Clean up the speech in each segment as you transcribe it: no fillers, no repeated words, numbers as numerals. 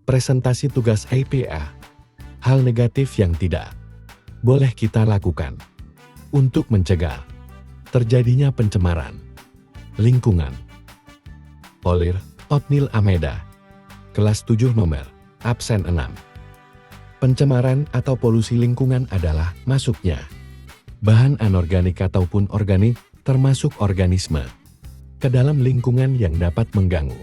Presentasi tugas IPA. Hal negatif yang tidak boleh kita lakukan untuk mencegah terjadinya pencemaran lingkungan. Polir, Otnil Ameda. Kelas 7 nomor, absen 6. Pencemaran atau polusi lingkungan adalah masuknya bahan anorganik ataupun organik, termasuk organisme, ke dalam lingkungan yang dapat mengganggu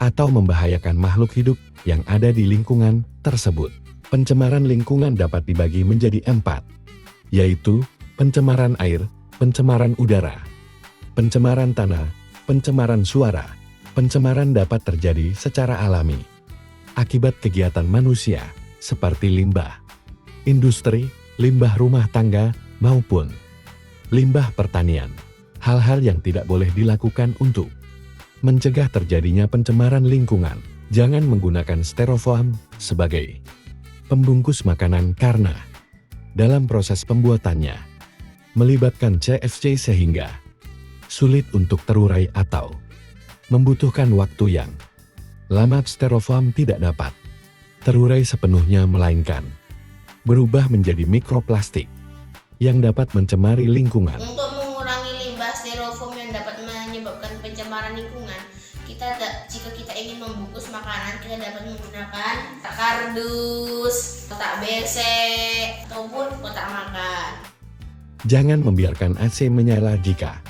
atau membahayakan makhluk hidup yang ada di lingkungan tersebut. Pencemaran lingkungan dapat dibagi menjadi 4, yaitu pencemaran air, pencemaran udara, pencemaran tanah, pencemaran suara. Pencemaran dapat terjadi secara alami akibat kegiatan manusia seperti limbah industri, limbah rumah tangga, maupun limbah pertanian. Hal-hal yang tidak boleh dilakukan untuk mencegah terjadinya pencemaran lingkungan. Jangan menggunakan styrofoam sebagai pembungkus makanan karena dalam proses pembuatannya melibatkan CFC sehingga sulit untuk terurai atau membutuhkan waktu yang lama. Styrofoam tidak dapat terurai sepenuhnya melainkan berubah menjadi mikroplastik yang dapat mencemari lingkungan. Untuk mengurangi limbah styrofoam yang dapat menyebabkan pencemaran lingkungan, jika kita ingin membungkus makanan, kita dapat menggunakan kotak kardus, kotak BC, ataupun kotak makan. Jangan membiarkan AC menyala jika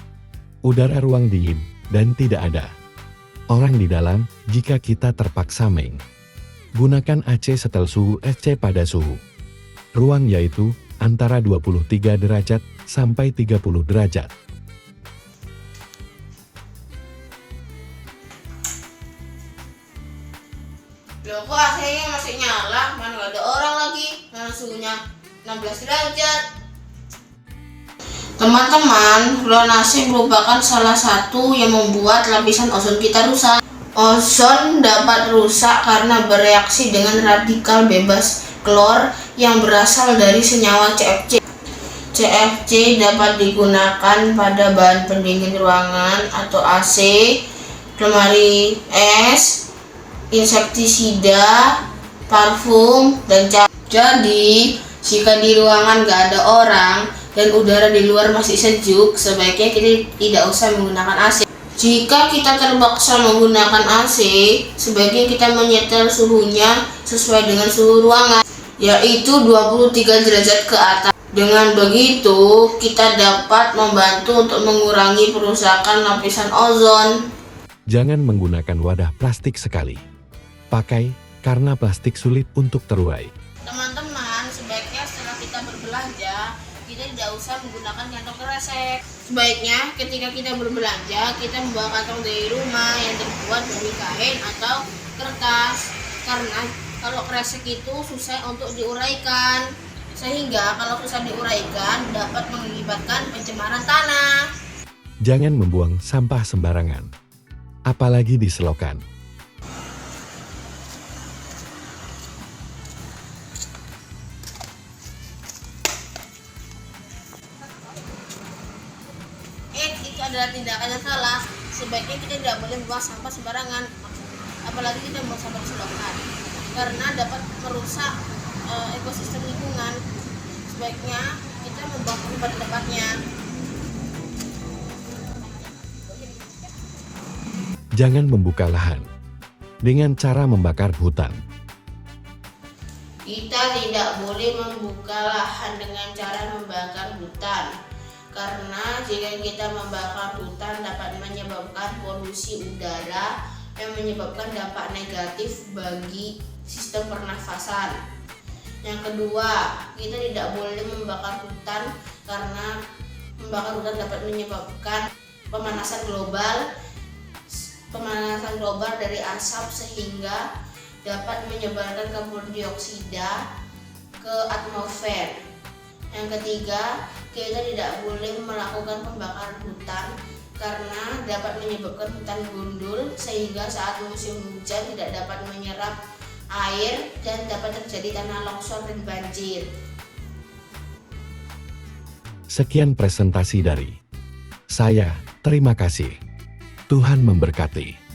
udara ruang dingin dan tidak ada orang di dalam. Jika kita terpaksa gunakan AC setel suhu AC pada suhu ruang, yaitu antara 23 derajat sampai 30 derajat. Loh, kok AC-nya masih nyala? Mana nggak ada orang lagi? Mana suhunya 16 derajat? Teman-teman, ruang AC merupakan salah satu yang membuat lapisan ozon kita rusak. Ozon dapat rusak karena bereaksi dengan radikal bebas klor yang berasal dari senyawa CFC. CFC dapat digunakan pada bahan pendingin ruangan atau AC, lemari es, insektisida, parfum, dan cat. Jadi, jika di ruangan gak ada orang dan udara di luar masih sejuk, sebaiknya kita tidak usah menggunakan AC. Jika kita terpaksa menggunakan AC, sebaiknya kita menyetel suhunya sesuai dengan suhu ruangan, yaitu 23 derajat ke atas. Dengan begitu, kita dapat membantu untuk mengurangi perusakan lapisan ozon. Jangan menggunakan wadah plastik sekali pakai karena plastik sulit untuk terurai. Teman-teman, sebaiknya setelah kita berbelanja, kita tidak usah menggunakan kantong kresek. Sebaiknya ketika kita berbelanja, kita membawa kantong dari rumah yang terbuat dari kain atau kertas. Karena kalau kresek itu susah untuk diuraikan, sehingga kalau susah diuraikan dapat mengakibatkan pencemaran tanah. Jangan membuang sampah sembarangan, apalagi di selokan. Itu adalah tindakan yang salah. Sebaiknya kita tidak boleh membuang sampah sembarangan, apalagi kita membuang sampah di selokan, karena dapat merusak ekosistem lingkungan. Sebaiknya kita membuang sampah pada tempatnya. Jangan membuka lahan dengan cara membakar hutan. Kita tidak boleh membuka lahan dengan cara membakar hutan, karena jika kita membakar hutan dapat menyebabkan polusi udara yang menyebabkan dampak negatif bagi sistem pernafasan. Yang kedua, kita tidak boleh membakar hutan karena membakar hutan dapat menyebabkan pemanasan global dari asap, sehingga dapat menyebarkan karbon dioksida ke atmosfer. Yang ketiga, kita tidak boleh melakukan pembakaran hutan karena dapat menyebabkan hutan gundul, sehingga saat musim hujan tidak dapat menyerap air dan dapat terjadi tanah longsor dan banjir. Sekian presentasi dari saya. Terima kasih. Tuhan memberkati.